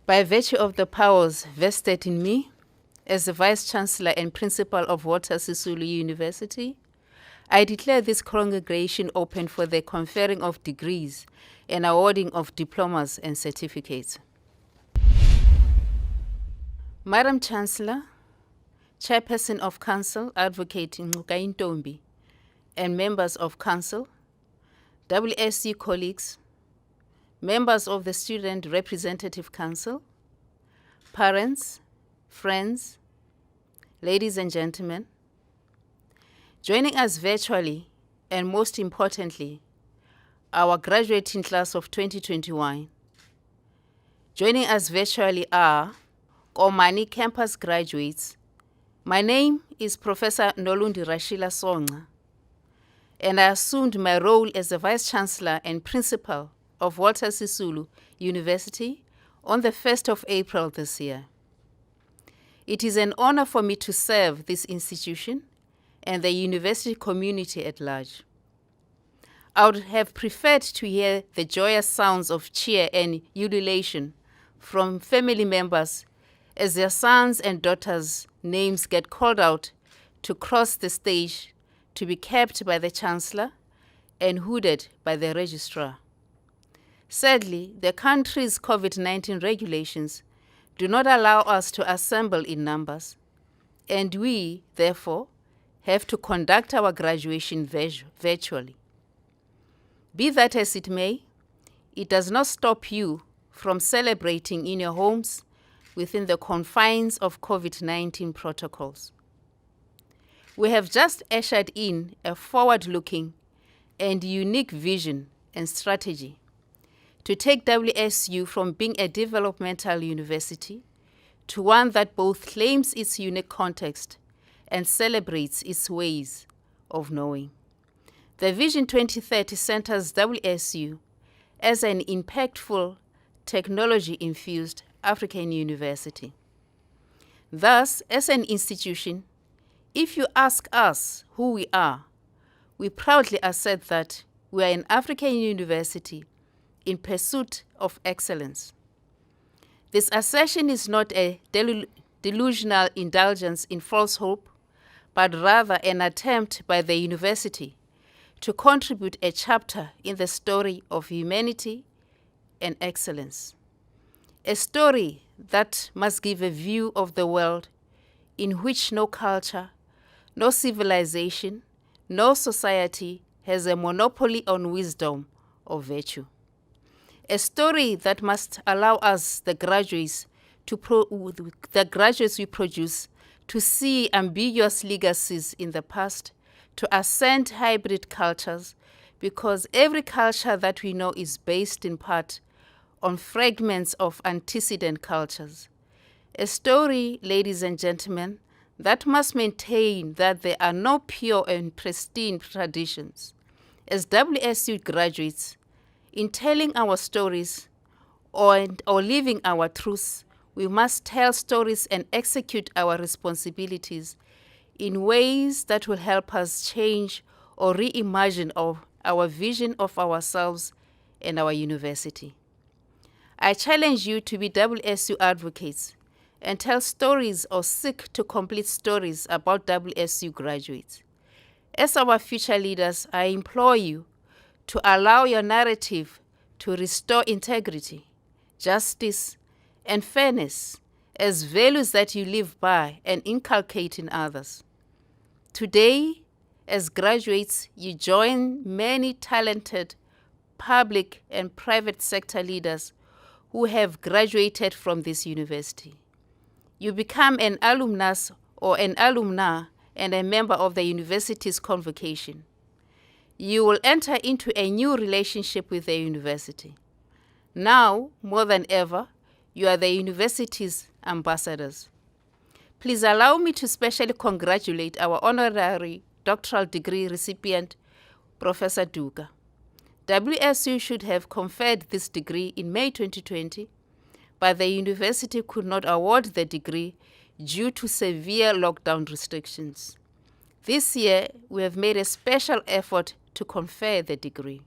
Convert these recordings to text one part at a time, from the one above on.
By virtue of the powers vested in me as the Vice-Chancellor and Principal of WSU University, I declare this congregation open for the conferring of degrees and awarding of diplomas and certificates. Madam Chancellor, Chairperson of Council, Advocate Ngcuka Ntombi, and members of Council, WSU colleagues, members of the Student Representative Council, parents, friends, ladies and gentlemen, joining us virtually, and most importantly, our graduating class of 2021. Joining us virtually are Komani campus graduates. My name is Professor Nolundi Rashila Songa, and I assumed my role as the Vice-Chancellor and Principal of WSU University on the 1st of April this year. It is an honor for me to serve this institution and the university community at large. I would have preferred to hear the joyous sounds of cheer and ululation from family members as their sons and daughters' names get called out to cross the stage to be kept by the Chancellor and hooded by the Registrar. Sadly, the country's COVID-19 regulations do not allow us to assemble in numbers, and we, therefore, have to conduct our graduation virtually. Be that as it may, it does not stop you from celebrating in your homes within the confines of COVID-19 protocols. We have just ushered in a forward-looking and unique vision and strategy to take WSU from being a developmental university to one that both claims its unique context and celebrates its ways of knowing. The Vision 2030 centers WSU as an impactful, technology-infused African university. Thus, as an institution, if you ask us who we are, we proudly assert that we are an African university in pursuit of excellence. This assertion is not a delusional indulgence in false hope, but rather an attempt by the university to contribute a chapter in the story of humanity and excellence. A story that must give a view of the world in which no culture, no civilization, no society has a monopoly on wisdom or virtue. A story that must allow us, the graduates we produce, to see ambiguous legacies in the past, to ascend hybrid cultures, because every culture that we know is based in part on fragments of antecedent cultures. A story, ladies and gentlemen, that must maintain that there are no pure and pristine traditions. As WSU graduates, in telling our stories or living our truths, we must tell stories and execute our responsibilities in ways that will help us change or reimagine our vision of ourselves and our university. I challenge you to be WSU advocates and tell stories or seek to complete stories about WSU graduates. As our future leaders, I implore you to allow your narrative to restore integrity, justice, and fairness as values that you live by and inculcate in others. Today, as graduates, you join many talented public and private sector leaders who have graduated from this university. You become an alumnus or an alumna and a member of the university's convocation. You will enter into a new relationship with the university. Now, more than ever, you are the university's ambassadors. Please allow me to specially congratulate our honorary doctoral degree recipient, Professor Duka. WSU should have conferred this degree in May 2020, but the university could not award the degree due to severe lockdown restrictions. This year, we have made a special effort to confer the degree.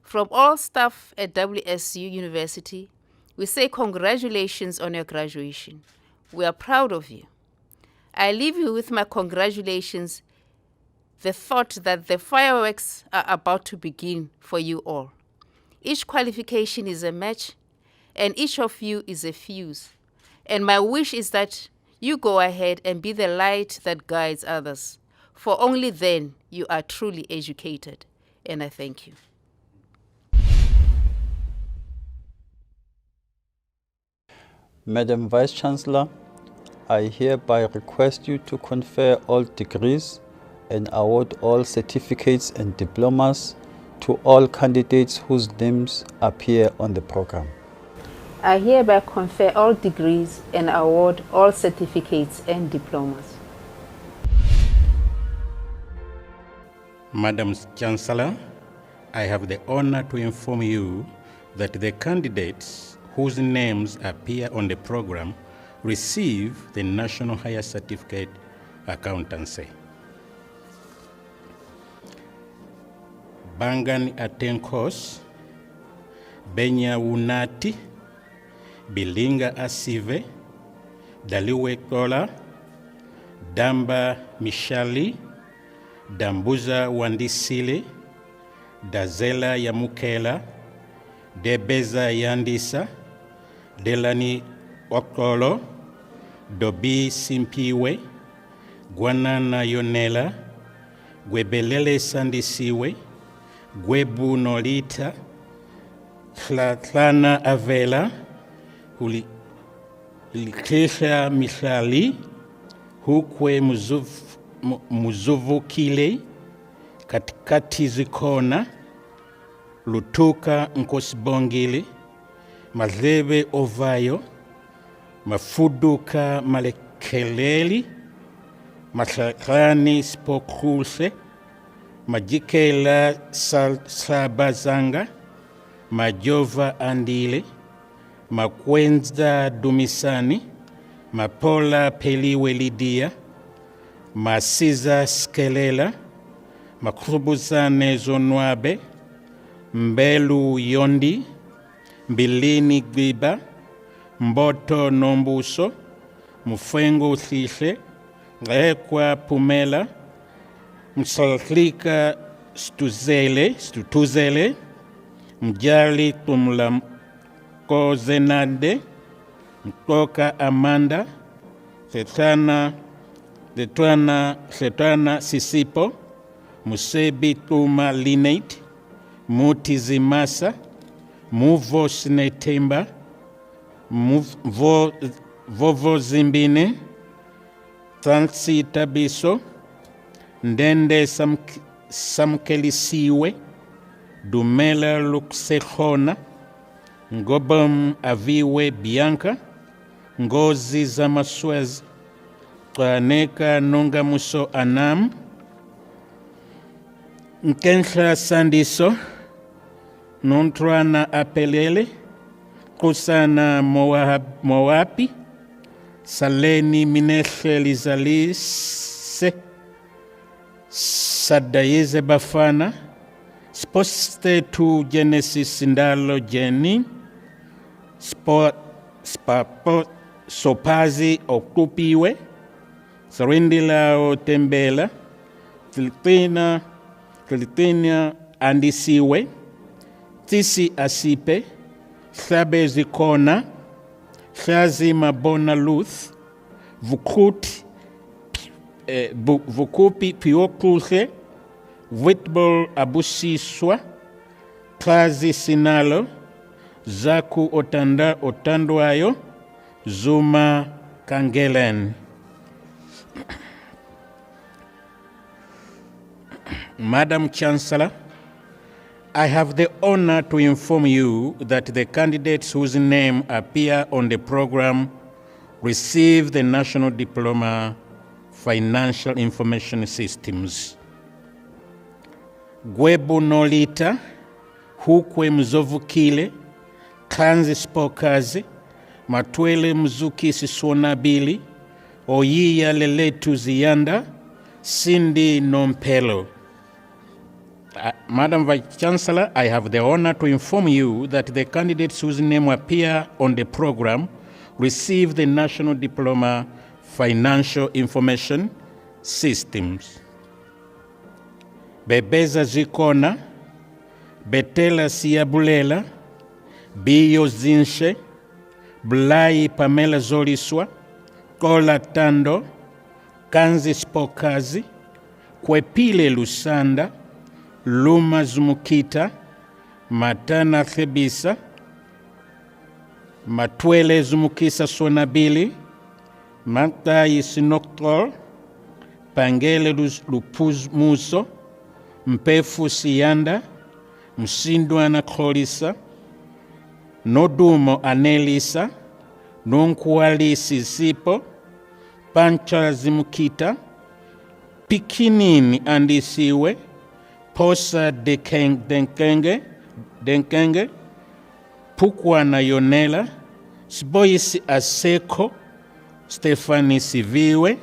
From all staff at WSU University, We say congratulations on your graduation. We are proud of you. I leave you with my congratulations, the thought that the fireworks are about to begin for you all. Each qualification is a match, and each of you is a fuse. And my wish is that you go ahead and be the light that guides others, for only then you are truly educated. And I thank you. Madam Vice Chancellor, I hereby request you to confer all degrees and award all certificates and diplomas to all candidates whose names appear on the program. I hereby confer all degrees and award all certificates and diplomas. Madam Chancellor, I have the honor to inform you that the candidates whose names appear on the program receive the National Higher Certificate Accountancy. Bangani Atenkos, Benya Wunati, Bilinga Asive, Daliwe Kola, Damba Mishali, Dambuza Wandisile, Dazela Yamukela, Debeza Yandisa, Delani Okolo, Dobi Simpiwe, Gwanana Yonela, Gwebelele Sandisiwe, Gwebu Nolita, Tlana Avela, Likesha Mishali, Hukwe Muzuvukile, Katikati Zikona, Lutuka Nkosibongile, Mazebe Ovayo, Mafuduka Malekeleli, Masakrani Spokruse, Majikela Sabazanga, Majova Andile, Makwenza Dumisani, Mapola Peliwe Lidia, Masiza Skelela, Makrubuzane Zonwabe, Mbelu Yondi, Mbilini Gbiba, Mboto Nombuso, Mufengo Thishe, Rekwa Pumela, Msalklika Stutuzele, Mjali Tumla Kozenade, Mtoka Amanda, Setana Sisipo, Musebi Tuma Linate, Muti Zimasa, Muvo Sinetemba, Vovo Zimbine, Tansi Tabiso, Ndende Samkelisiwe, Dumela Luksehona, Ngobam Aviwe Bianca, Ngozi Zamaswez, Twaneka Nongamuso Anam, Nkensha Sandiso, Nontwana Apelele, Kusana Moapi, Saleni Mineshe Lizalise, Sadayeze Bafana, Sposte to Genesis Sindalo Jenny, Sopazi Okupiwe, Sarindila Otembela, Filipina Andisiwe, Tisi Asipe, Sabe Zikona, Shazi Mabona Luth, Vukupi Piokuse, Witbol Abusiswa, Klazi Sinalo, Zaku Otandwayo, Zuma Kangelen. Madam Chancellor, I have the honor to inform you that the candidates whose name appear on the program receive the National Diploma Financial Information Systems. Gwebu Nolita, Hukwe Mzovukile, Kanzi Spokazi, Matwele Mzuki Siswonabili, Oyiya Leletu Ziyanda, Cindy Nompelo. Madam Vice Chancellor, I have the honor to inform you that the candidates whose name appear on the program receive the National Diploma Financial Information Systems. Bebeza Zikona, Betela Siabulela, Biyo Zinshe, Blai Pamela Zoliswa, Kola Tando, Kanzi Spokazi, Kwepile Lusanda, Luma Zumukita, Matana Thebisa, Matwele Zumukisa Sonabili, Matai Sinoktor, Pangele Lupuz Muso, Mpefu Sianda, Msindwana Kolisa, Nodumo Anelisa, Nonkwali Sisipo, Pancha Zimukita, Pikinini Andisiwe, Posa Denkenge, Pukwana Yonela, Sboisi Aseko, Stefani Siviwe,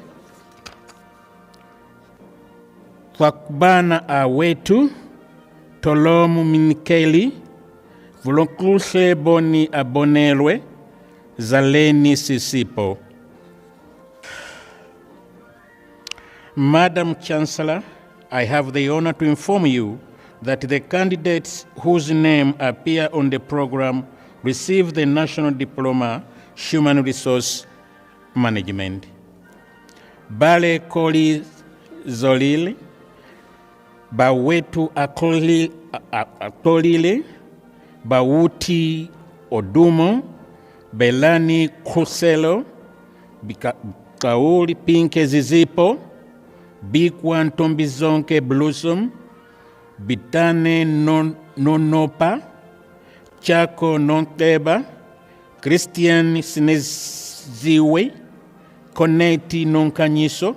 Kwakbana Awetu, Tolomu Minikeli, Vulonkluse Boni Abonelwe, Zaleni Sisipo. Madam Chancellor, I have the honor to inform you that the candidates whose name appear on the program receive the National Diploma Human Resource Management. Bale Koli Zolile, Bawetu Akolile, Bawuti Odumo, Belani Kuselo, Kauli Pinke Zizipo, Bikwan Tombizonke Blossom, Bitane Nonopa, Chako Nonteba, Christian Sineziwe, Koneti Nonkanyiso,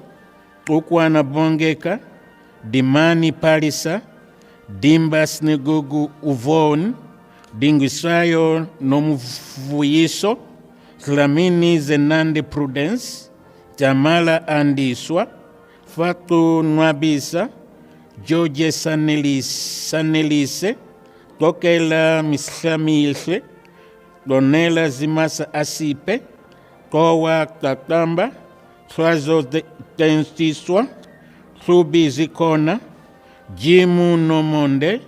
Ukwana Bongeka, Dimani Palisa, Dimba Snegugu Uvon, Dingisayo Nomuvuyiso, Slamini Zenande Prudence, Jamala Andiswa, Fatu Nwabisa, George Sanelise, Tokela Mishamilse, Donela Zimasa Asipe, Kowa Tatamba, Swazo Tenstiswa, Subi Zikona, Jimu Nomonde,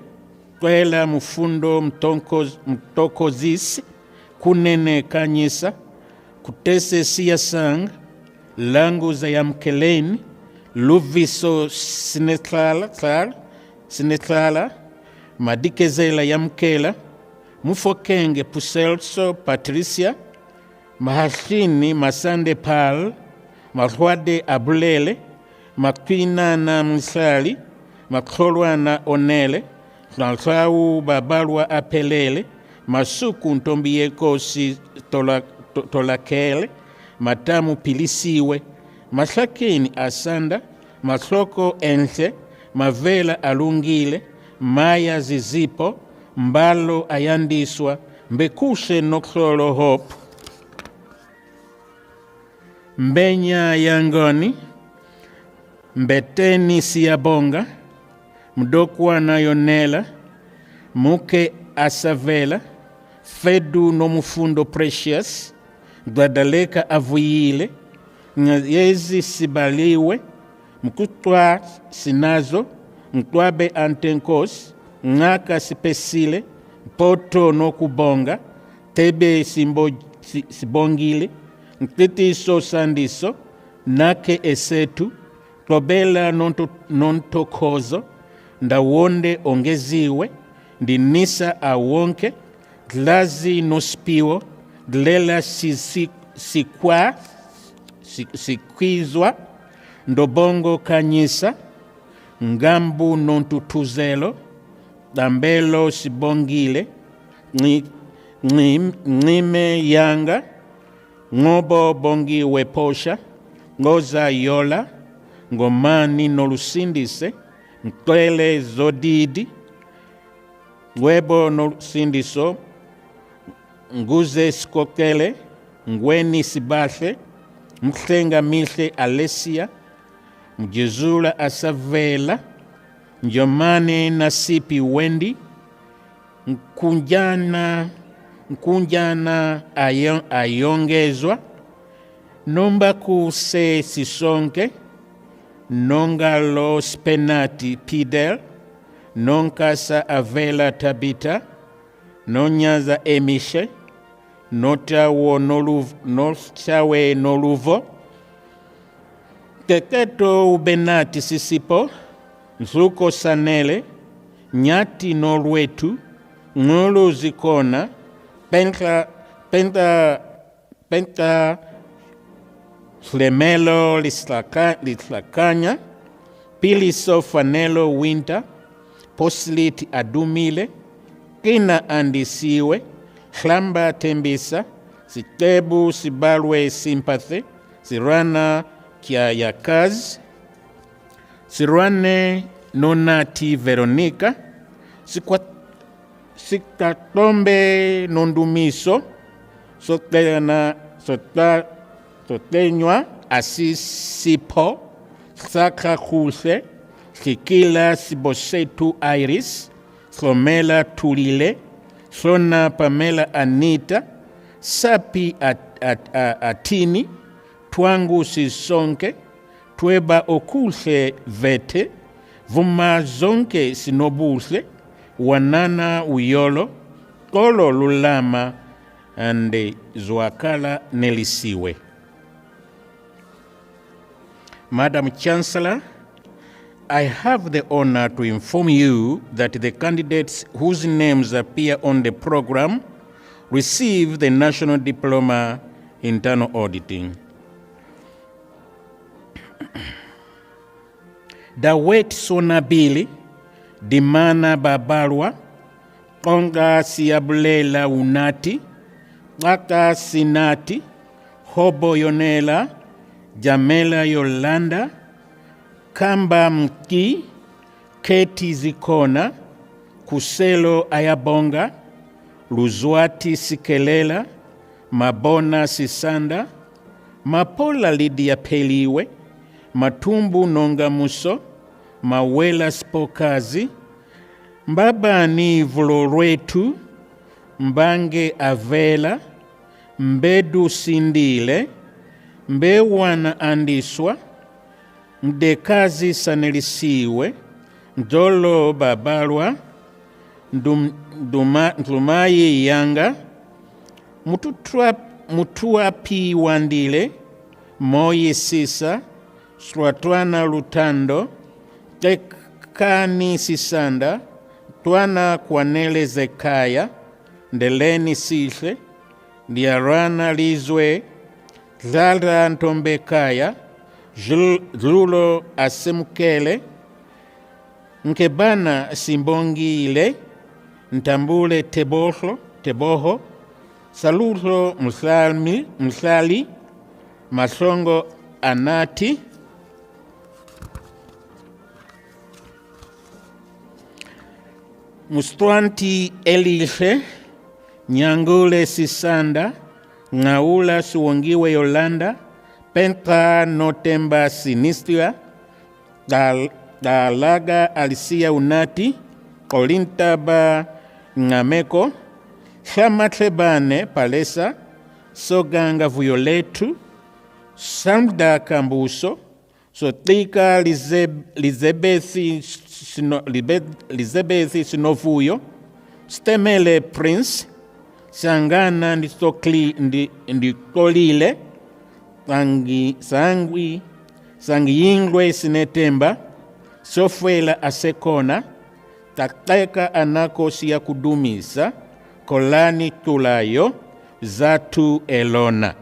Kwela Mufundo Mtokozisi, Kunene Kanyisa, Kutese Siasang, Langu Zayamkeleni, Luviso Sinetlala, Madikezela Yamkela, Mufokenge Puselso Patricia, Mahashini Masande Pal, Mahwade Abulele, Makwina na Msali, Makolwa na Onele, Fransau Babalwa Apelele, Masuku Ntombieko si Tolakele, Matamu Pilisiwe, Masakini Asanda, Masoko Ense, Mavela Alungile, Maya Zizipo, Mbalo Ayandiswa, Mbekushe Noksolo Hope, Mbenya Yangoni, Mbeteni Siabonga, Mdokwa na Yonela, Muke Asavela, Fedu Nomufundo Precious, Gwadaleka Avuyile, Yezi Sibaliwe, Mkutwa Sinazo, Mkwabe Antenkos, Ngaka Sipesile, Poto Nokubonga, Tebe Sibongile, Mtitiso Sandiso, Nake Esetu, Tobela Nontokozo, Ndawonde Ongeziwe, Dinisa Awonke, Glazi Nospiwo, Glela Sikwizwa, Ndobongo Kanyisa, Ngambu Nontutuzelo, Dambelo Sibongile, Nime Yanga, Ngobo Bongi Weposha, Ngoza Yola, Ngomani Nolusindise, Nkwele Zodidi, Ngwebo Nolusindiso, Nguze Skokele, Ngweni Sibashe, Mklenga Milhe Alesia, Mjezula Asavela, Njomane Nasipi Wendy, Nkunjana ayongezwa, Nomba Kuse Sisonke, Nongalo Spenati Pidel, Nonkasa Avela Tabita, Nonyaza Emishe, Notawe Noluvo, Teketo Ubenati Sisipo, Nzuko Sanele, Nyati Nolwetu, Ngolo Zikona, Penta Flemelo Lislakanya, Piliso Fanelo Winter, Poslit Adumile, Kina Andisiwe, Klamba Tembisa, Sitebu Sibalwe Sympathy, Sirana Kiayakaz, Sirwane Nonati Veronica, Sikatombe Nondumiso, Sotenywa Asisipo, Saka Kuse, Kikila Sibosetu Iris, Slomela Tulile, Sona Pamela Anita, Sapi Atini, Twangu Sisonke, Tweba Okuse Vete, Vuma Zonke Sinobuse, Wanana Uyolo, Kolo Lulama, and Zwakala Nelisiwe. Madam Chancellor, I have the honor to inform you that the candidates whose names appear on the program receive the National Diploma Internal Auditing. Dawet Sonabili, Dimana Babalwa, Konga Siabulela Unati, Waka Sinati, Hobo Yonela, Jamela Yolanda, Kamba Mki, Keti Zikona, Kuselo Ayabonga, Luzwati Sikelela, Mabona Sisanda, Mapola Lydia Peliwe, Matumbu Nongamuso, Mawela Spokazi, Mbabani Vlorwetu, Mbange Avela, Mbedu Sindile, Mbewana Andiswa, Mdekazi Sanelisiwe, Ndolo Babalwa, Ndumayi Yanga, Mutuapi Wandile, Moyi Sisa, Swatwana Lutando, Tekani Sisanda, Twana Kwanele Zekaya, Ndeleni Sise, Diarana Lizwe, Zalra Ntombekaya, Zulo Asemukele, Nkebana Simbongile, Ntambule Teboho, Saluto Musali, Masongo Anati, Mustwanti Elishe, Nyangule Sisanda, Ngaula Suwongiwe Yolanda, Penta Notemba Sinistia, Dalaga Alisia Unati, Kolintaba Ngameko, Shamatlebane Palesa, Soganga Violetu, Samda Kambuso, Sotika Lizebethi Sinovuyo, Stemele Prince, Sangana Ndikolile, Sangiyingwe Sinetemba, Sofela Asekona, Tateka Anako Siya Kudumisa, Kolani Tulayo, Zatu Elona.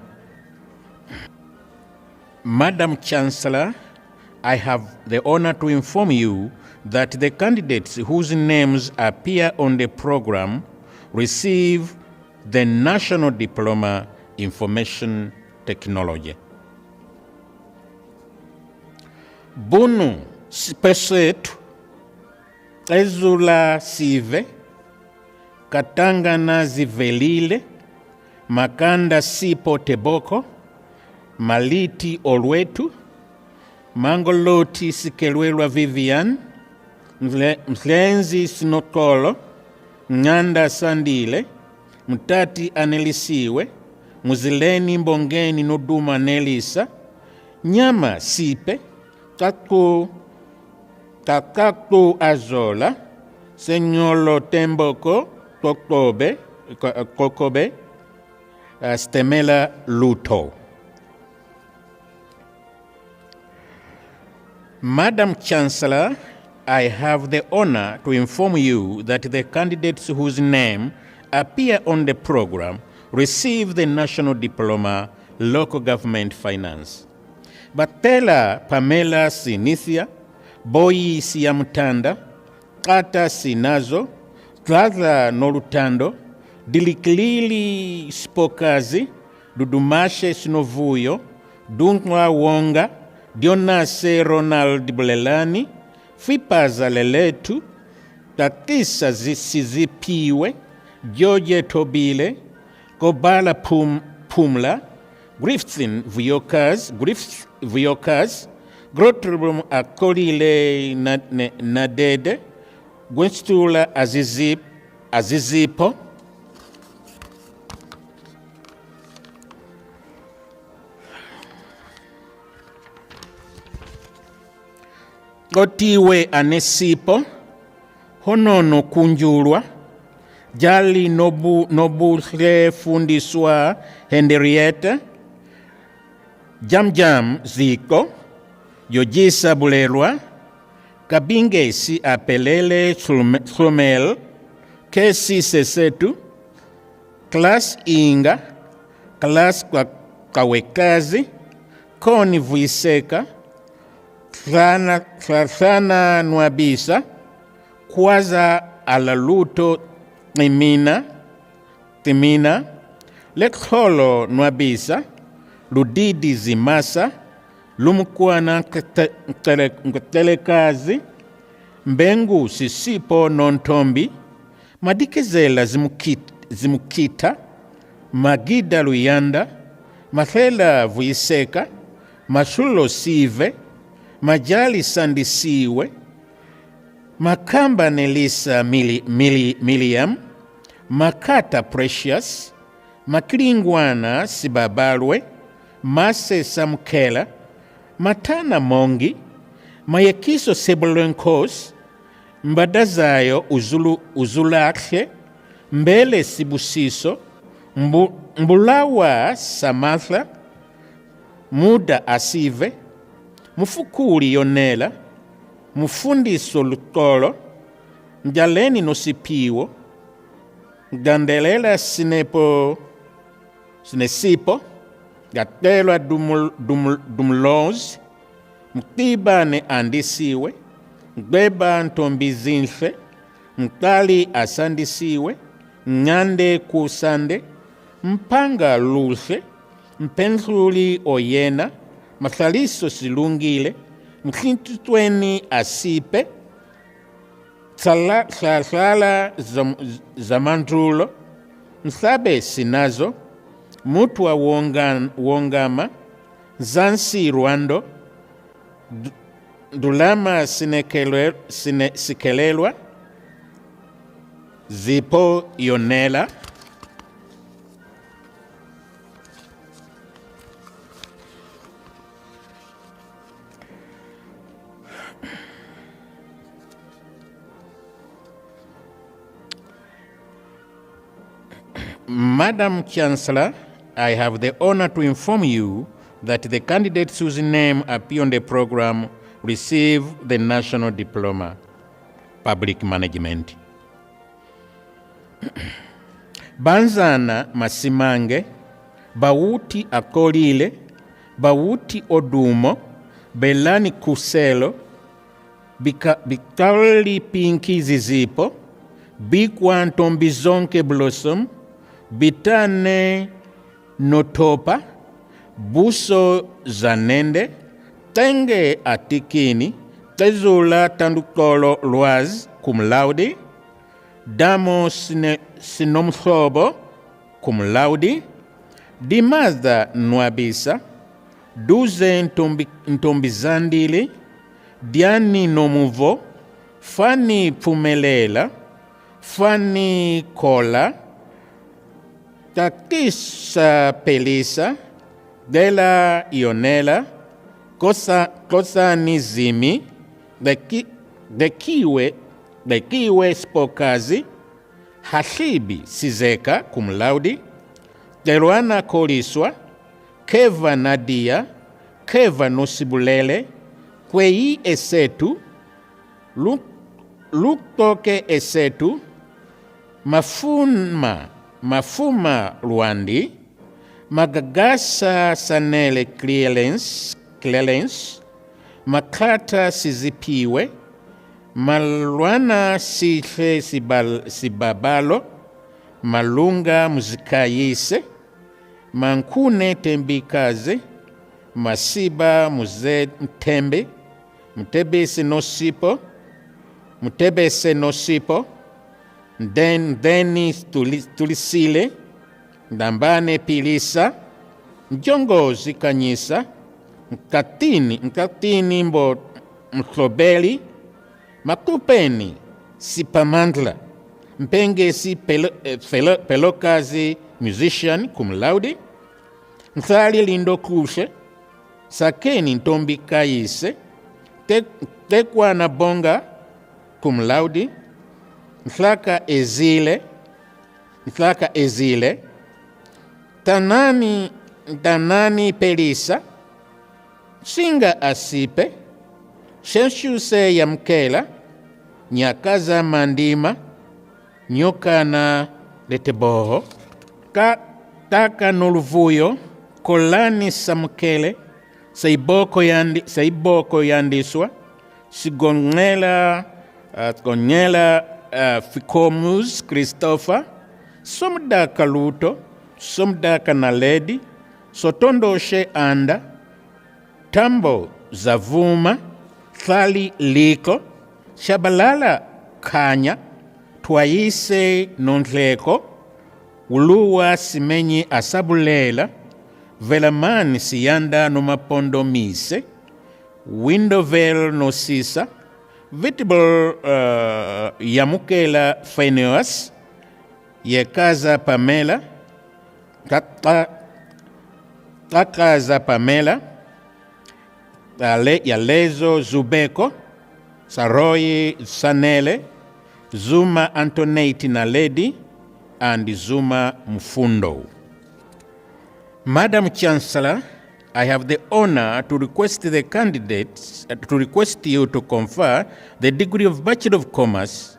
Madam Chancellor, I have the honor to inform you that the candidates whose names appear on the program receive the National Diploma Information Technology. Bunu Spesetu, Ezula Sive, Katangana Zivelile, Makanda Sipo Teboko, Maliti Olwetu, Mangoloti Sikelwelwa Vivian, mslenzi sinokolo, ng'anda sandile, mtati anelisiwe, muzileni mbongeni noduma nelisa, nyama sipe, kakako azola, senyolo temboko, kokobe, stemela luto. Madam Chancellor, I have the honor to inform you that the candidates whose name appear on the program receive the National Diploma, Local Government Finance. Batela Pamela Sinithia, Boyi Siyamutanda, Kata Sinazo, Tlaza Nolutando, Diliklili Spokazi, Dudumashe Sinovuyo, Dunkwa Wonga, Dionase Ronald Bulelani, Fipaza Leletu, Tatisa Sizipiwe, George Tobile, Kobala Pumla, Griffin Vuyokas, Grotrum Akolile Nadede, Gwenstula Azizipo, Gotiwe Anesipo, Honono Kunjulwa, Jali Nobule Fundiswa Henrietta, Jam Ziko, Yojisa Bulerwa, Kabinge Si Apelele Sumel, Kesi Sesetu, Klas Inga, Klas Kawekazi, Koni Vuiseka, Klasana Nwabisa, Kwaza Alaluto Timina, Lekholo Nwabisa, Ludidi Zimasa, Lumukwana Ntelekazi, Mbengu Sisipo Nontombi, Madikezela Zimukita, Magida Luyanda, Mathela Vuiseka, Mashulo Sive, Majali Sandisiwe, Makamba Nelisa Miliam, Makata Precious, Maklingwana Sibabalwe, Mase Samkela, Matana Mongi, Mayekiso Sebulenkos, Mbadazayo Uzulakhe, Mbele Sibusiso, Mbulawa Samatha, Muda Asive, Mufukuri Yonela, Mufundiso Lutolo, Njaleni Nosipiwo, Gandelela Sinesipo, Gatelwa Dumloz, Mtibane Andisiwe, Gbeba Ntombizinfe, Mtali Asandisiwe, Nyande Kusande, Mpanga Lulse, Mpenzuli Oyena, Mathaliso Silungile, Mkintutweni Asipe, Sala Zamandrulo, Msabe Sinazo, Mutwa Wongama, Zansi Rwando, Dulama Sikelelwa, Zipo Yonela, Madam Chancellor, I have the honor to inform you that the candidates whose name appear on the program receive the National Diploma, Public Management. Banzana Masimange, Bauti Akolile, Bauti Odumo, Belani Kuselo, Bikali Pinki Zizipo, Bikwan Tombizonke Blossom, Bitane Notopa, Buso Zanende, Tenge Atikini, Tezula Tandukolo Loaz, cum laude, Damo Sinomsobo, cum laude, Dimazda Nwabisa, Duze Ntombizandile, Diani Nomuvo, fani phumelela, fani kola, takisa pelisa, dela ionela, kosa nizimi, dekiwe spokazi, hashibi sizeka cum laude, deruana koliswa, keva nadia, keva nosibulele, kwei esetu, luktoke esetu, mafuma luandi, magagasa sanele clearance, makata sizipiwe, malwana sife sibabalo, malunga muzikayise, mankune tembikaze, masiba muze mtembe, mtebese nosipo, deni tulisile, ndambane pilisa, njongozi kanyisa, mkatini mbo mklobeli, makupeni sipamandla, mpenge si pelokazi musician cum laude, nthali lindo kushe, sakeni ntombi kayise, tekwa na bonga cum laude, ntlaka ezile, tanani pelisa, singa asipe, shenshuse ya mkela, nyakaza mandima, nyokana leteboho, taka noluvuyo, kolani samkele, saiboko yandiswa, sigongela Ficomus Christopher, somdaka luto, somdaka naledi, sotondoshe anda, tambo zavuma, thali liko, shabalala kanya, twaise nontleko, uluwa simenyi asabulela, velamani siyanda nomapondo mise, windovel no sisa, Vitable yamukela Phineas, yekaza Pamela, takaza Pamela, yalezo Zubeko, Saroyi Sanele, Zuma Antonate Naledi, and Zuma Mfundo. Madam Chancellor, I have the honor to request the candidates, to request you to confer the degree of Bachelor of Commerce,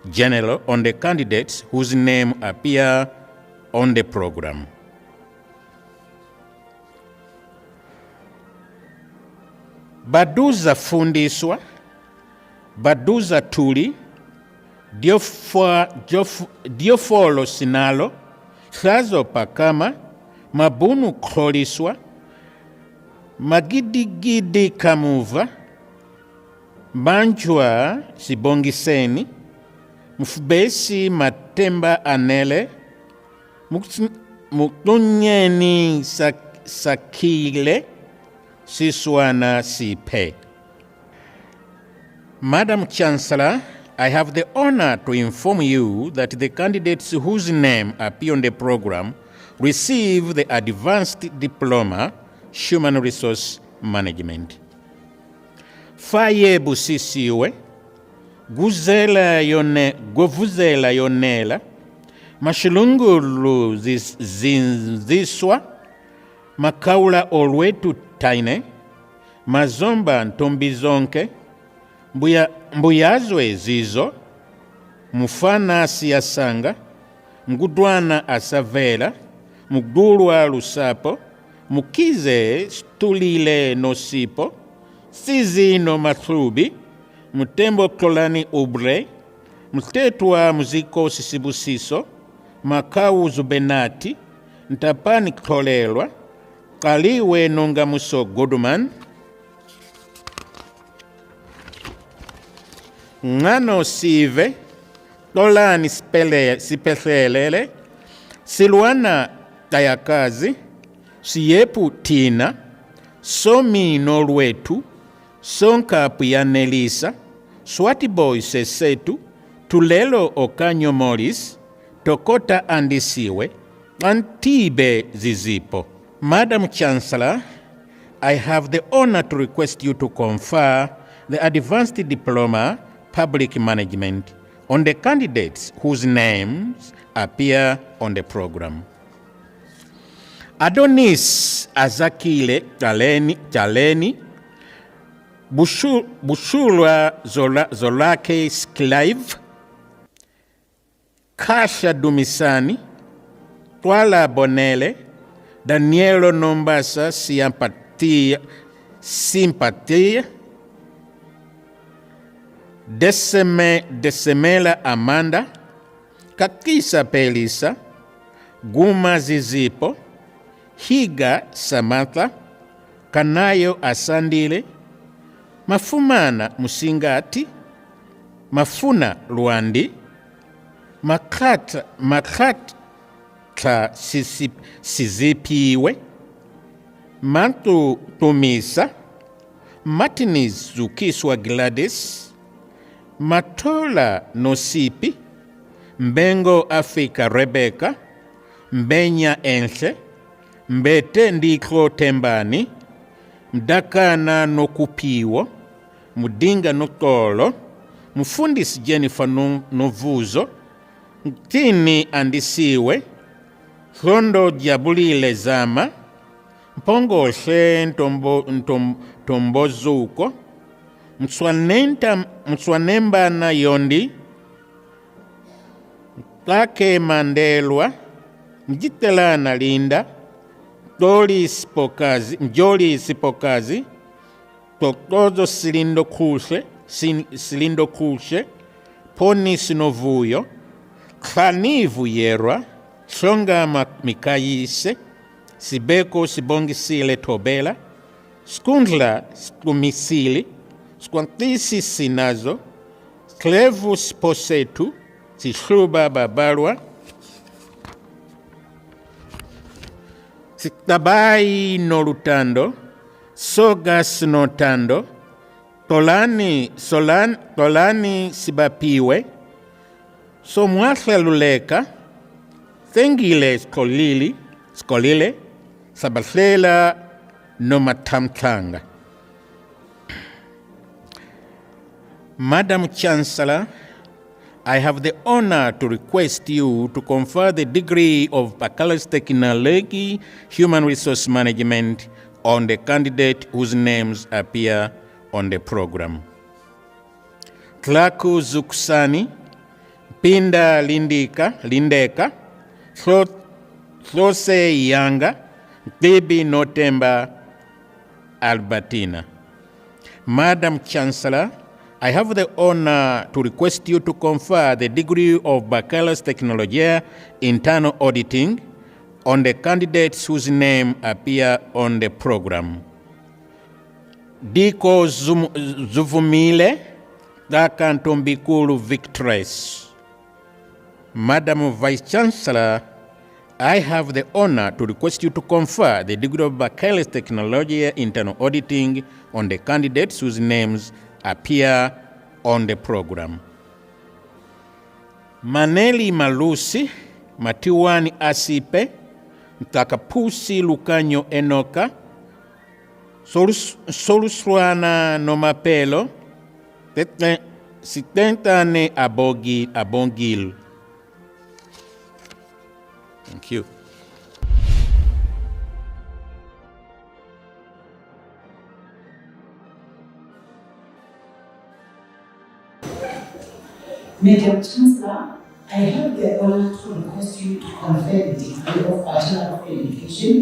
General, on the candidates whose name appear on the program. Baduza fundiswa, baduza tuli, diofolo sinalo, sazo pakama, mabunu kholiswa, magidi kamuva, banjwa sibongiseni, mfubesi matemba anele, muktunyeni sakile, siswana sipe. Madam Chancellor, I have the honor to inform you that the candidates whose name appear on the program receive the Advanced Diploma, Human Resource Management. Faye busisiwe, govuzela yonela, mashilungulu zinziswa, makaula olwetu taine, mazomba ntombizonke, mbuyazwe zizo, mufana siyasanga, mgudwana asavela, mgdulwa lusapo, mukize stulile nosipo, sizi no matrubi, mutembo klolani ubre, mutetwa muziko sisibusiso, makau zubenati, ntapani klolelwa, kaliwe nongamuso goduman, ngano sive, tolani sipelele, silwana tayakazi, siyepu tina, somi nolwetu, sonkapu yanelisa, Swatiboy sesetu, tulelo okanyo moris, tokota andisiwe, antibe zizipo. Madam Chancellor, I have the honor to request you to confer the Advanced Diploma Public Management on the candidates whose names appear on the program. Adonis Azakile Taleni, Bushulwa Zolake Sklive, Kasha Dumisani, Twala Bonele, Danielo Nombasa Simpatia, Desemela Amanda, Kakisa Pelisa, Guma Zizipo, Higa Samantha, Kanayo Asandile, Mafumana Musingati, Mafuna Luandi, Makata Sizipiwe, Mantu Tumisa, Martinez Zukiswa Gladys, Matola Nosipi, Mbengo Africa Rebecca, Mbenya Enche, Mbete Ndikro Tembani, Mdakana Nokupiwo, Mudinga Notolo, Mufundis Jennifer Novuzo, Tini Andisiwe, Rondo Diabulile Zama, Mpongo She Tombozuko, Mswanemba na Yondi, Tlake Mandelwa, Mjitela na Linda, Mjoli Sipokazi, Tokozo Silindo Kushe, Poni Sinovuyo, Khanivu Yerwa, Songa Mikayise, Sibeko Sibongisile Tobela, Skundla Skumisili, Squantisi Sinazo, Clevus Posetu, Sishuba Babarwa, Sitabai Norutando, Sogas Notando, Tolani Sibapiwe, Somwasha Luleka, Thengile Skolile, Sabasela Nomatamtanga. Madam Chancellor, I have the honor to request you to confer the degree of Baccalaureate Technology, Human Resource Management on the candidate whose names appear on the program. Tlaku Zuksani, Pinda Lindeka, Close Yanga, Debi Notemba Albertina. Madam Chancellor, I have the honor to request you to confer the degree of Baccalaureate Technology, Internal Auditing, on the candidates whose name appear on the program. Diko Zuvumile, Dakantombikulu Victress. Madam Vice Chancellor, I have the honor to request you to confer the degree of Baccalaureate Technology, Internal Auditing, on the candidates whose names appear on the program. Maneli Malusi, Matiwani Asipe, Mtakapusi Lukanyo Enoka, Soluswana Nomapelo, Sitentane Abongil. Thank you. Madam Chancellor, I have the honor to request you to confer the degree of Bachelor of Education,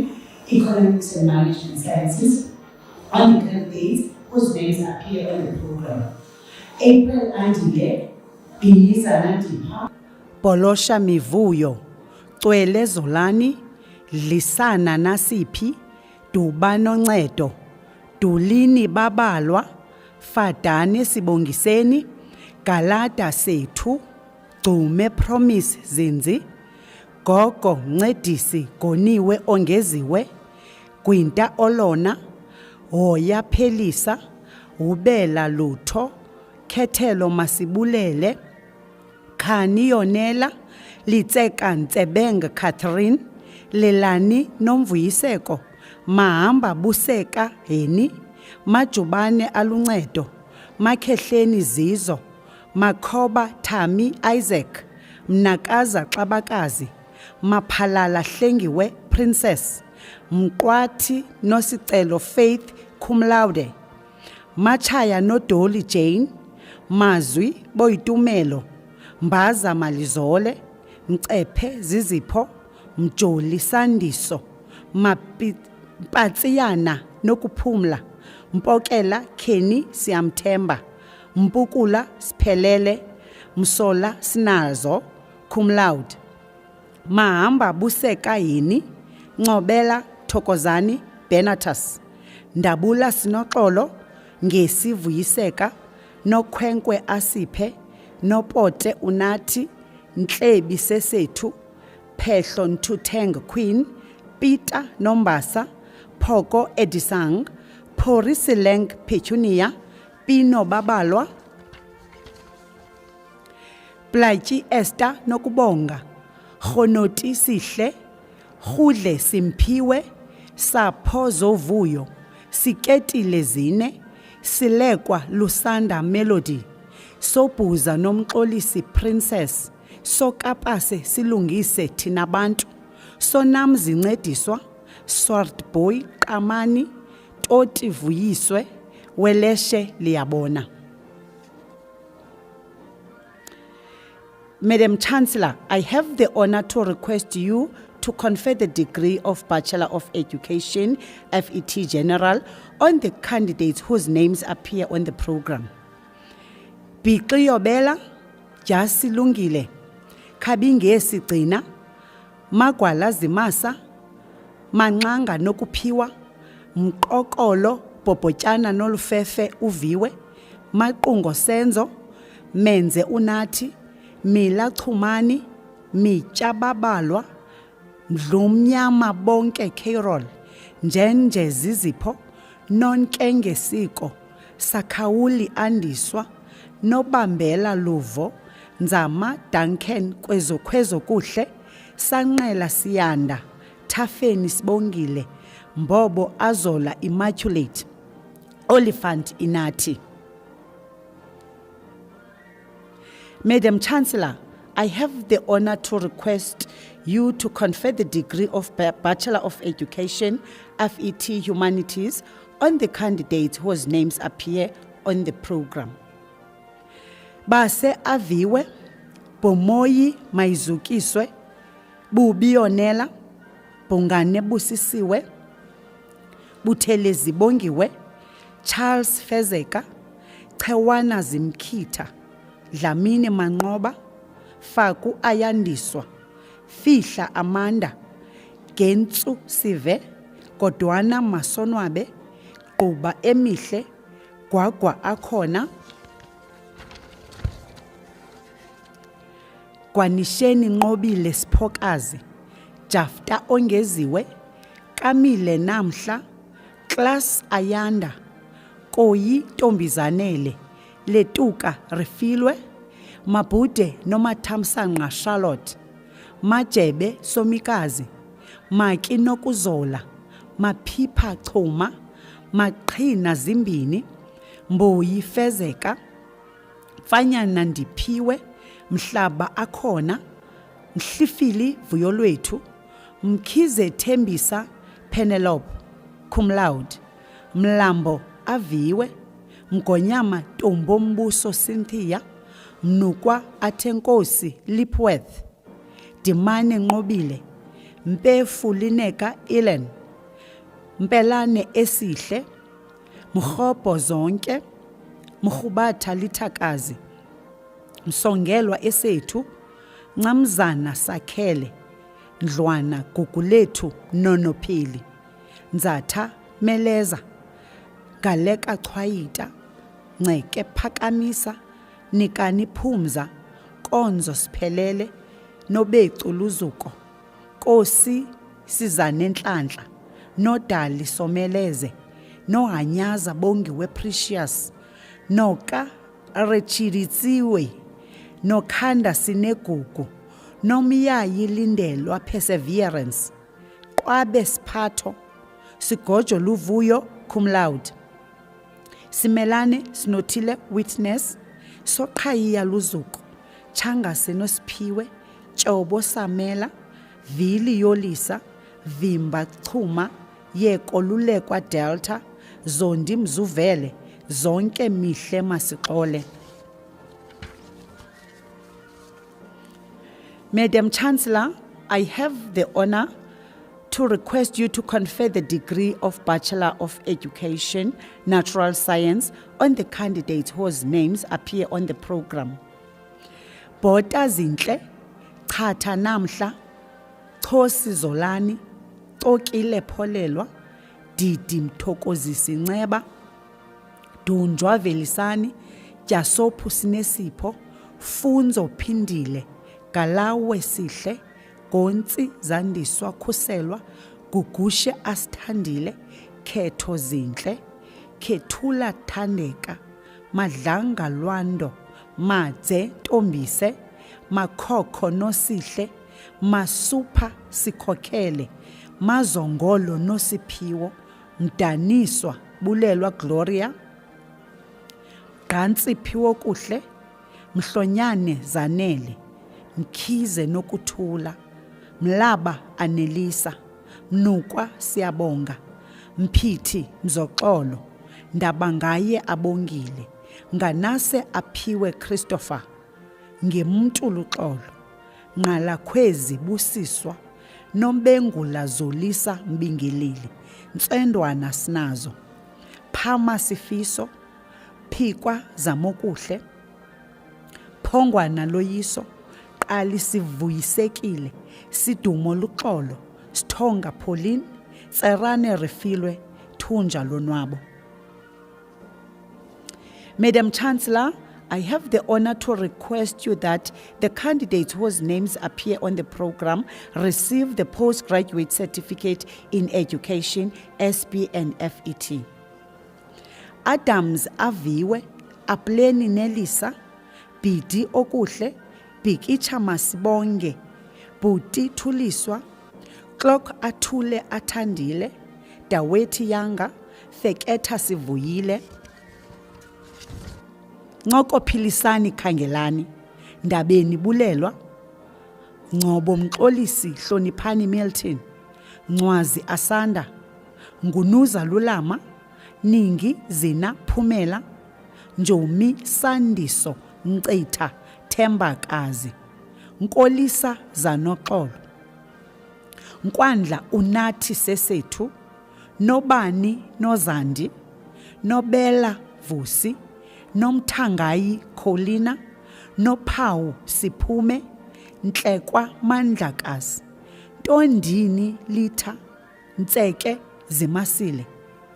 Economics and Management Sciences on the candidates whose names appear on the program. April Andile, Eliza Nandipa, Bolosha Mivuyo, Cwele Zolani, Lisana Nasipi, Dubano Ncedo, Dulini Babalwa, Fadane Sibongiseni, Galata Sethu, Gcume Promise Zinzi, Gogo Ncedisi Goniwe Ongeziwe, Gwinta Olona, Hoya Phelisa, Ubela Lutho, Khethelo Masibulele, Khani Yonela, Litseka Ntsebeng Catherine, Lelani Nomvuyiseko, Mahamba Buseka Heni, Majubane Aluncedo, Makhehleni Zizo, Makhoba Thami Isaac, Mnakaza Xabakazi, Maphalala Hlengiwe Princess, Mqwathi Nosicelo Faith cum laude, Machaya Nodoli Jane, Mazwi Boyitumelo, Mbaza Malizole, Mcephe Zizipho, Mjoli Sandiso, Mpatsiyana Nokuphumla, Mpokela Kenny Siyamthemba, Mpukula Siphelele, Msola Sinazo, cum laude, Mahamba Buseka Yini, Ncobela Thokozani Benatas, Ndabula Sinoxolo, Ngesi Vuyiseka, Nokhwenkwe Asiphe, Nopote Unathi, Ntlebi Sesethu, Phehlo Ntuteng Queen, Peter Nombasa, Phoko Edisang, Phori Sileng Petunia, Pino Babalwa, Plaitji Esther Nokubonga, Khonoti Sihle, Khudle Simphiwe, Sapho Zovuyo, Siketi Lezine, Silekwa Lusanda Melody, Sobhuza Nomxolisi Princess, Sokapase Silungise Thina Bantu, Sonamzi Ncediswa, Swart Boy Komani, Toti Vuyiswe, Weleshe Liyabona. Madam Chancellor, I have the honor to request you to confer the degree of Bachelor of Education, FET General, on the candidates whose names appear on the program. Bhixi Yobela, Jasi Lungile, Kabingesi Gcina, Magwala Zimasa, Manxanga Nokuphiwa, Mqokolo Bhobhotyana Nolufefe Uviwe, Maqungo Senzo, Menze Unathi, Mila Chumani, Mitya Babalwa, Mdlumnyama Bonke Carol, Njenje Zizipho, Nonkenge Siko, Sakhawuli Andiswa, Nobambela Luvo, Nzama Duncan Kwezo Kuhle, Sanqela Siyanda, Thafeni Sibongile, Mbobo Azola Immaculate, Oliphant Inathi. Madam Chancellor, I have the honor to request you to confer the degree of Bachelor of Education, FET Humanities, on the candidates whose names appear on the program. Base Aviwe, Bomoyi Maizukiswe, Bubionela, Bongane Busisiwe, Buthelezi Bongiwe, Charles Fezeka, Chewana Zimkhitha, Dlamini Manqoba, Faku Ayandiswa, Fihla Amanda, Gentsu Sive, Godwana Masonwabe, Quba Emihle, Gwagwa Akhona, Gwanisheni Nqobile Siphokazi, Jafta Ongeziwe, Kamile Namhla, Class Ayanda, Koyi Tombizanele, Letuka Refilwe, Mabude Nomathamsanqa Charlotte, Majebe Somikazi, Maki Nokuzola, Maphipha Chuma, Maqhina Zimbini, Mboyi Fezeka, Fanyana Ndiphiwe, Mhlaba Akhona, Mhlifili Vuyolwethu, Mkhize Thembisa Penelope, cum laude, Mlambo Aviwe, Mgonyama Tombombuso Cynthia, Mnukwa Athenkosi Lipworth, Dimane Nqobile, Mpefu Lineka Ellen, Mpelane Esihle, Mkhobo Zonke, Mkhubatha Lithakazi, Msongelwa Esethu, Ncamzana Sakhele, Ndlwana Gugulethu Nonophili, Nzatha Meleza, Galeka Chwayita, Nceke Phakamisa, Nikani Phumza, Konzo Siphelele, Nobecu Luzuko, Kosi Sizane Nhlanhla, Nodali Someleze, Nohanyaza Bongiwe Precious, Noka Rechiritsiwe, no Kanda Sinegugu, Nomyayi Lindelwa Perseverance, Kwabe Spato, Sigojo Luvuyo cum laude. Simelane Snotile Witness, Sokhaya Luzuko, Changa Senospiwe, Chobo Samela, Vili Yolisa, Vimba Chuma, Yeko Lulekwa Delta, Zondi Mzuvele, Zonke Mihle Masikole. Madam Chancellor, I have the honor to request you to confer the degree of Bachelor of Education, Natural Science on the candidates whose names appear on the program. Bhota Zinhle, Chatha Namhla, Khosi Zolani, Xokile Pholelwa, Didi Mthokozisi Nceba, Dunjwa Velisani, Jasophu Sinesipho, Funzo Phindile, Galawe Sihle, Gonsi Zandiswa Khuselwa, Gugushe Asithandile, Khetho Zinhle, Khethula Thandeka, Madlanga Lwando, Madze Ntombise, Makhokho Nosihle, Masupha Sikhokhele, Mazongolo Nosiphiwo, Mdaniswa Bulelwa Gloria, Gantsi Phiwo Kuhle, Mhlonyane Zanele, Mkhize Nokuthula, Mlaba Anelisa, Mnukwa Siyabonga, Mphithi Mzoxolo, Ndabangaye Abongile, Nganase Aphiwe Christopher, Ngemuntu Luxolo, Nqalakhwezi Busiswa, Nombengula Zolisa Mbingeleli, Ntsendwana Sinazo, Phama Sifiso, Phikwa Zamokuhle, Phongwana Loyiso, Qali Sivuyisekile, Sidumo Luxolo, Sthonga Pauline, Tserane Refilwe, Thunja Lonwabo. Madam Chancellor, I have the honor to request you that the candidates whose names appear on the program receive the postgraduate certificate in education, SP and FET. Adams Aviwe, Apleni Nelisa, Bidi Okuhle, Bikicha Masibonge, Buti Tuliswa, Clock Atule Atandile, Daweti Yanga, Feketa Sivuyile, Ngoko Philisani Khangelani, Ndabeni Bulelwa, Ngcobo Mxolisi Hloniphani Milton, Ncwazi Asanda, Ngunuza Lulama, Ningi Zina Phumela, Njomi Sandiso Nkcitha Thembakazi, Nkolisa Zanoxolo, Nkwandla Unathi Sesethu, Nobani Nozandi, Nobela Vusi, Nomthangayi Kholina, Nophawu Siphume, Nhlekwa Mandlakazi, Ntondini Litha, Ntseke Zimasile,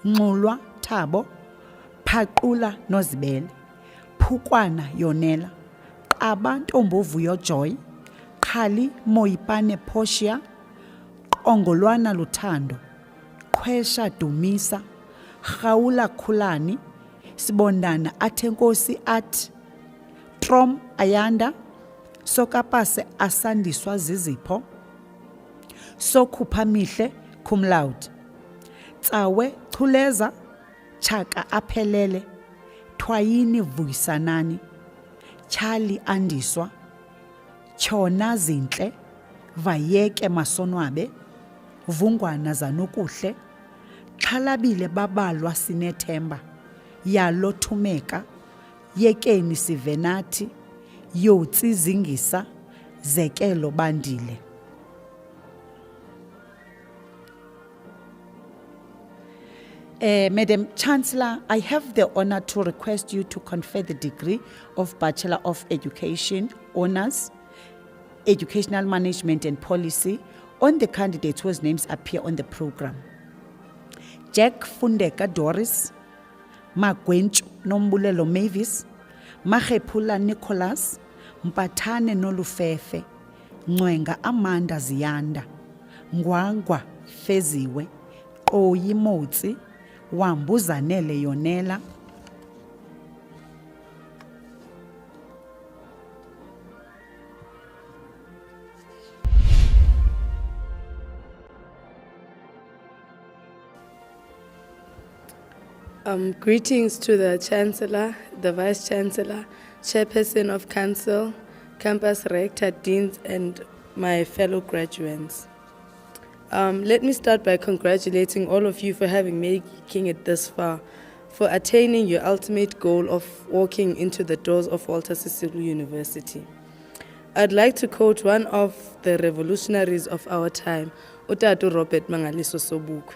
Nxulwa Thabo, Phaqula Nozibele, Phukwana Yonela, Qaba Ntombovuyo Joy, Khali Moyipane Portia, Ongolwana Luthando, Khwesha Dumisa, Khawula Khulani, Sibondana Athenkosi At, Trom Ayanda, Sokapase Asandiswa Zizipho, Sokhupamihle cum laude, Tsawe Thuleza, Chaka Aphelele, Thwayini Vuyisanani, Charlie Andiswa, Chona Zinhle, Vayeke Masonwabe, Vungwana Zanokuhle, Xhalabile Babalwa Sinethemba, Yalo Thumeka, Yekeni Sivenathi, Yotsi Zingisa, Zekelo Bandile. Madam Chancellor, I have the honor to request you to confer the degree of Bachelor of Education, Honours, Educational Management and Policy on the candidates whose names appear on the program. Jack Fundeka Doris, Magwenchu Nombulelo Mavis, Mahephula Nicholas, Mpathane Nolufefe, Ngcwenga Amanda Ziyanda, Ngwangwa Feziwe, Oyimotsi, Wambuzanele Yonela, Greetings to the Chancellor, the Vice Chancellor, Chairperson of Council, Campus Rector, Deans, and my fellow graduates. Let me start by congratulating all of you for making it this far, for attaining your ultimate goal of walking into the doors of Walter Sisulu University. I'd like to quote one of the revolutionaries of our time, Utatu Robert Mangaliso Sobukwe.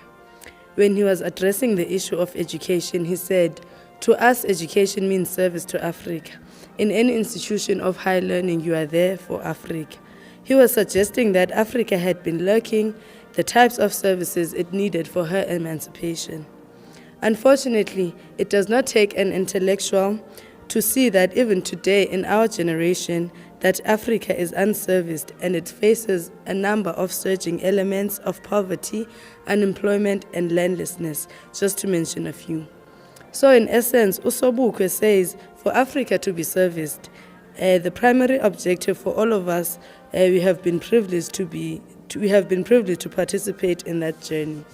When he was addressing the issue of education, he said, "To us, education means service to Africa. In any institution of high learning, you are there for Africa." He was suggesting that Africa had been lacking the types of services it needed for her emancipation. Unfortunately, it does not take an intellectual to see that even today in our generation, that Africa is unserviced and it faces a number of surging elements of poverty, unemployment, and landlessness, just to mention a few. So in essence, Usobukwe says, for Africa to be serviced, the primary objective for all of us, we have been privileged to participate in that journey.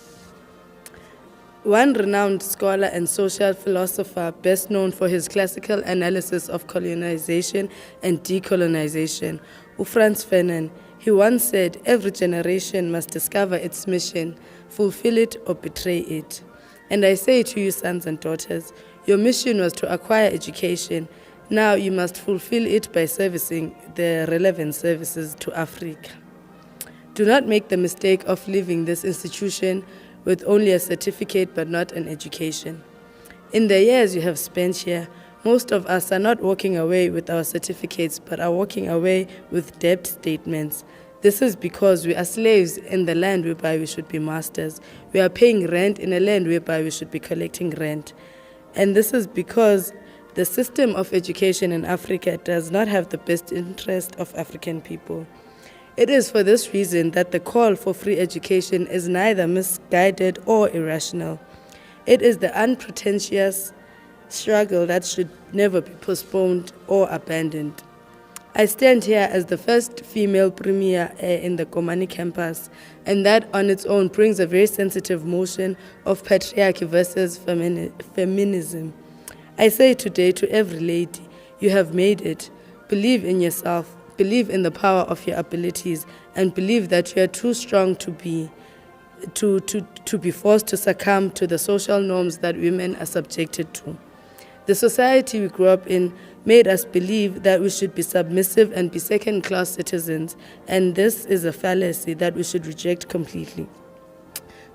One renowned scholar and social philosopher, best known for his classical analysis of colonization and decolonization, Frantz Fanon, he once said, "Every generation must discover its mission, fulfill it or betray it." And I say to you, sons and daughters, your mission was to acquire education. Now you must fulfill it by servicing the relevant services to Africa. Do not make the mistake of leaving this institution with only a certificate but not an education. In the years you have spent here, most of us are not walking away with our certificates but are walking away with debt statements. This is because we are slaves in the land whereby we should be masters. We are paying rent in a land whereby we should be collecting rent. And this is because the system of education in Africa does not have the best interest of African people. It is for this reason that the call for free education is neither misguided or irrational. It is the unpretentious struggle that should never be postponed or abandoned. I stand here as the first female premier in the Komani campus, and that on its own brings a very sensitive motion of patriarchy versus feminism. I say today to every lady, you have made it. Believe in yourself. Believe in the power of your abilities, and believe that you are too strong to be forced to succumb to the social norms that women are subjected to. The society we grew up in made us believe that we should be submissive and be second-class citizens, and this is a fallacy that we should reject completely.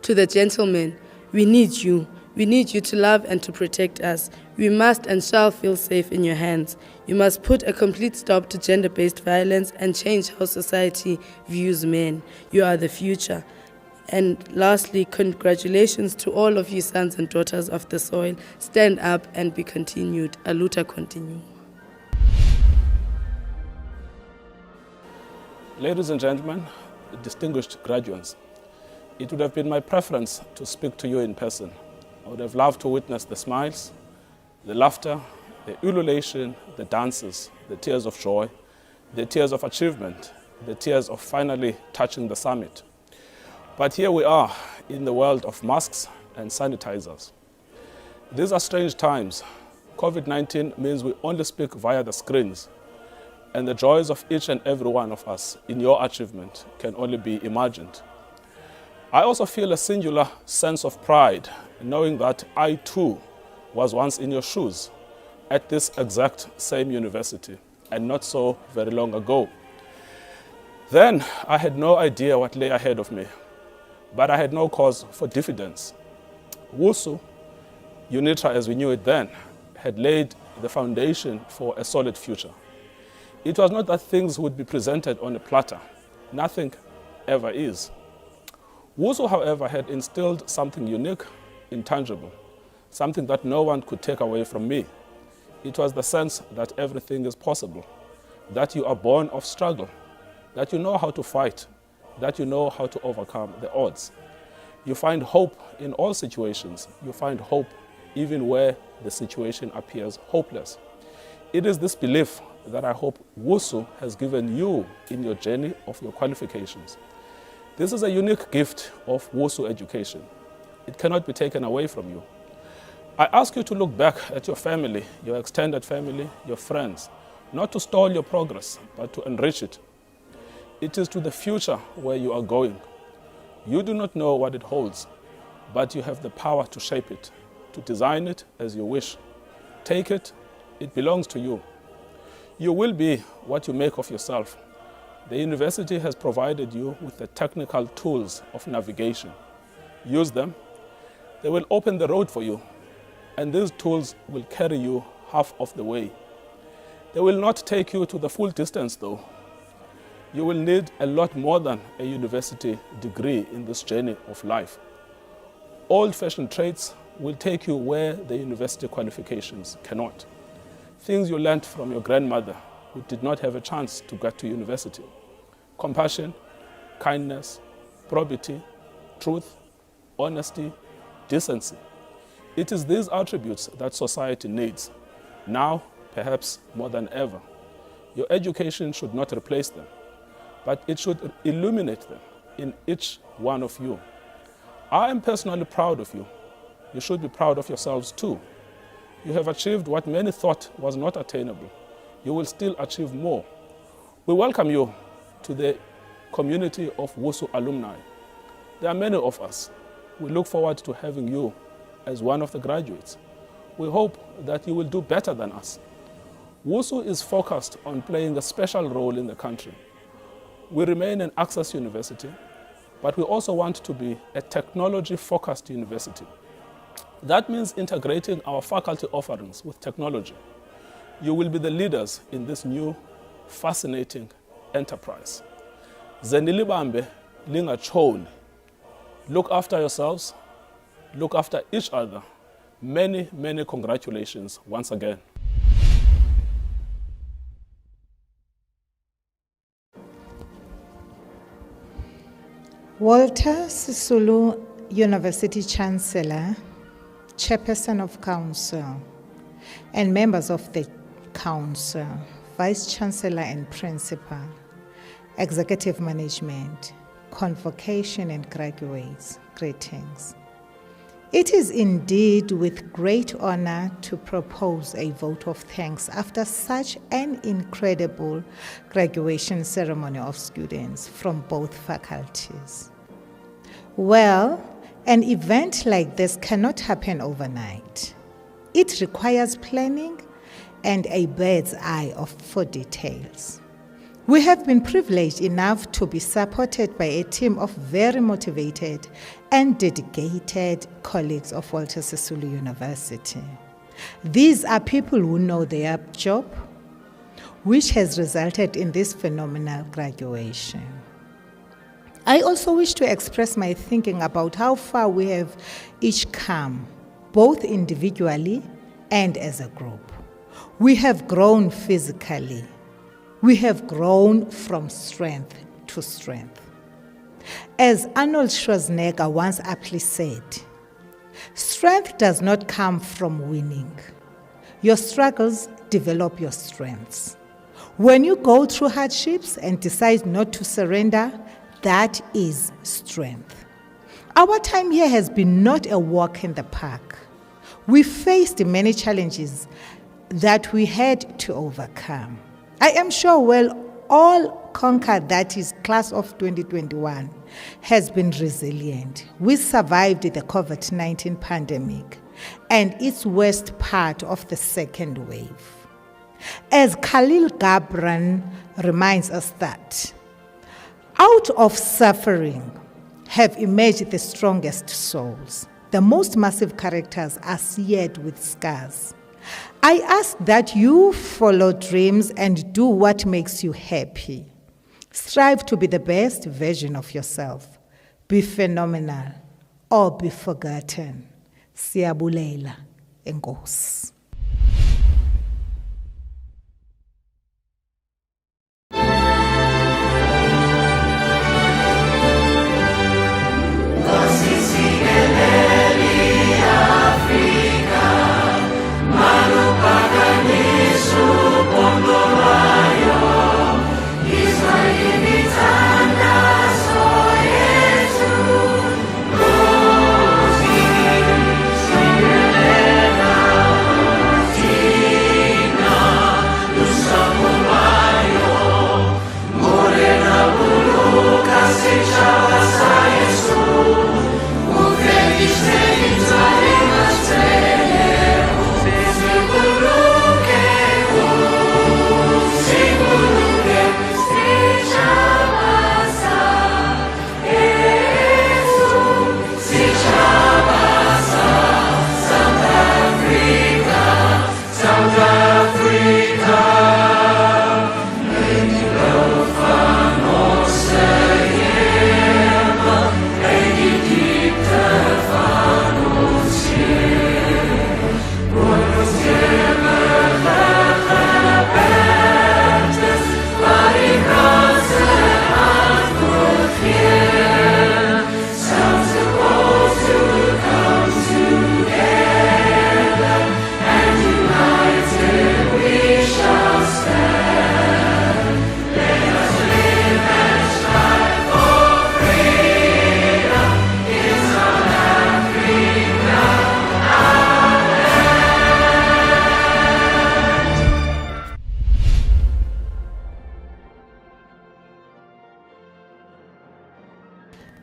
To the gentlemen, we need you. We need you to love and to protect us. We must and shall feel safe in your hands. You must put a complete stop to gender-based violence and change how society views men. You are the future. And lastly, congratulations to all of you sons and daughters of the soil. Stand up and be continued. Aluta continue. Ladies and gentlemen, distinguished graduates, it would have been my preference to speak to you in person. I would have loved to witness the smiles, the laughter, the ululation, the dances, the tears of joy, the tears of achievement, the tears of finally touching the summit. But here we are in the world of masks and sanitizers. These are strange times. COVID-19 means we only speak via the screens, and the joys of each and every one of us in your achievement can only be imagined. I also feel a singular sense of pride knowing that I too was once in your shoes at this exact same university, and not so very long ago. Then I had no idea what lay ahead of me, but I had no cause for diffidence. WSU, UNITRA as we knew it then, had laid the foundation for a solid future. It was not that things would be presented on a platter. Nothing ever is. WSU, however, had instilled something unique, intangible, something that no one could take away from me. It was the sense that everything is possible, that you are born of struggle, that you know how to fight, that you know how to overcome the odds. You find hope in all situations. You find hope even where the situation appears hopeless. It is this belief that I hope WSU has given you in your journey of your qualifications. This is a unique gift of WSU education. It cannot be taken away from you. I ask you to look back at your family, your extended family, your friends, not to stall your progress, but to enrich it. It is to the future where you are going. You do not know what it holds, but you have the power to shape it, to design it as you wish. Take it, it belongs to you. You will be what you make of yourself. The university has provided you with the technical tools of navigation. Use them. They will open the road for you, and these tools will carry you half of the way. They will not take you to the full distance though. You will need a lot more than a university degree in this journey of life. Old-fashioned traits will take you where the university qualifications cannot. Things you learned from your grandmother who did not have a chance to get to university. Compassion, kindness, probity, truth, honesty, decency. It is these attributes that society needs, now perhaps more than ever. Your education should not replace them, but it should illuminate them in each one of you. I am personally proud of you. You should be proud of yourselves too. You have achieved what many thought was not attainable. You will still achieve more. We welcome you to the community of WSU alumni. There are many of us. We look forward to having you as one of the graduates. We hope that you will do better than us. WSU is focused on playing a special role in the country. We remain an access university, but we also want to be a technology-focused university. That means integrating our faculty offerings with technology. You will be the leaders in this new, fascinating enterprise. Zenilibambe lingachoni. Look after yourselves, look after each other. Many, many congratulations once again. Walter Sisulu, University Chancellor, Chairperson of Council, and members of the Council, Vice Chancellor and Principal, Executive Management, Convocation and graduates, greetings. It is indeed with great honor to propose a vote of thanks after such an incredible graduation ceremony of students from both faculties. Well, an event like this cannot happen overnight. It requires planning and a bird's eye for details. We have been privileged enough to be supported by a team of very motivated and dedicated colleagues of Walter Sisulu University. These are people who know their job, which has resulted in this phenomenal graduation. I also wish to express my thinking about how far we have each come, both individually and as a group. We have grown physically. We have grown from strength to strength. As Arnold Schwarzenegger once aptly said, strength does not come from winning. Your struggles develop your strengths. When you go through hardships and decide not to surrender, that is strength. Our time here has been not a walk in the park. We faced many challenges that we had to overcome. I am sure all conquered, that is class of 2021, has been resilient. We survived the COVID-19 pandemic and its worst part of the second wave. As Khalil Gibran reminds us that, out of suffering have emerged the strongest souls. The most massive characters are seared with scars. I ask that you follow dreams and do what makes you happy. Strive to be the best version of yourself. Be phenomenal or be forgotten. Siyabulela, Enkosi. Singele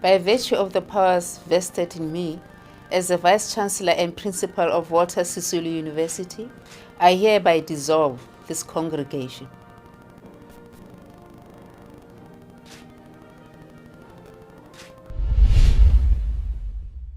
By virtue of the powers vested in me as the Vice-Chancellor and Principal of Walter Sisulu University, I hereby dissolve this congregation.